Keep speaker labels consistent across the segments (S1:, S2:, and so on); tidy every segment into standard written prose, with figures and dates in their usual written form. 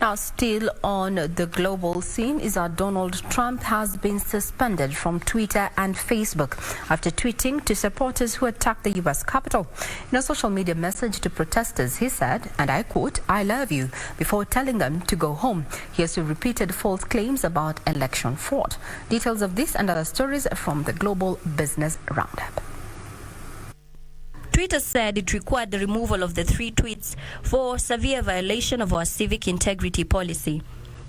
S1: Now, still on the global scene is that Donald Trump has been suspended from Twitter and Facebook after tweeting to supporters who attacked the U.S. Capitol. In a social media message to protesters, he said, and I quote, "I love you," before telling them to go home. He also repeated false claims about election fraud. Details of this and other stories from the Global Business Roundup.
S2: Twitter said it required the removal of the 3 tweets for severe violation of our civic integrity policy.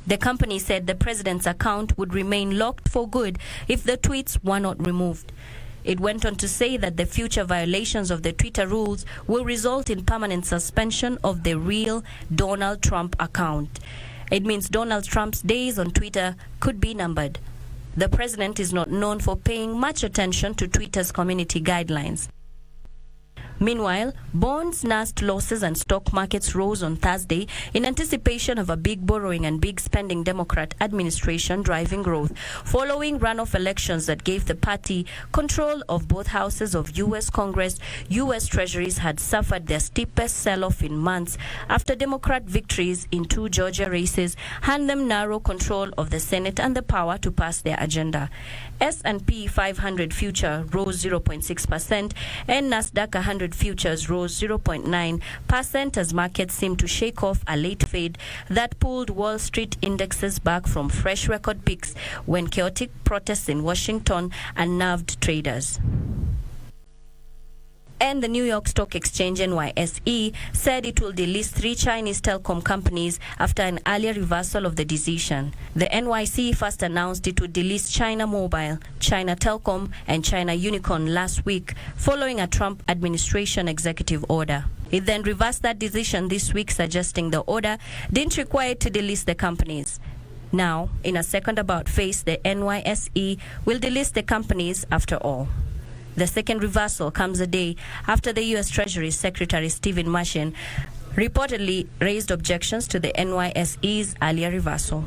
S2: The company said the president's account would remain locked for good if the tweets were not removed. It went on to say that the future violations of the Twitter rules will result in permanent suspension of the real Donald Trump account. It means Donald Trump's days on Twitter could be numbered. The president is not known for paying much attention to Twitter's community guidelines. Meanwhile, bonds nursed losses and stock markets rose on Thursday in anticipation of a big borrowing and big spending Democrat administration driving growth, following runoff elections that gave the party control of both houses of U.S. Congress. U.S. Treasuries had suffered their steepest sell-off in months after Democrat victories in 2 Georgia races hand them narrow control of the Senate and the power to pass their agenda. S&P 500 future rose 0.6% and Nasdaq 100 futures rose 0.9% as markets seemed to shake off a late fade that pulled Wall Street indexes back from fresh record peaks when chaotic protests in Washington unnerved traders. And the New York Stock Exchange NYSE said it will delist 3 Chinese telecom companies after an earlier reversal of the decision. The NYSE first announced it would delist China Mobile, China Telecom, and China Unicorn last week, following a Trump administration executive order. It then reversed that decision this week, suggesting the order didn't require it to delist the companies. Now, in a second about face, the NYSE will delist the companies after all. The second reversal comes a day after the U.S. Treasury Secretary Stephen Mnuchin reportedly raised objections to the NYSE's earlier reversal.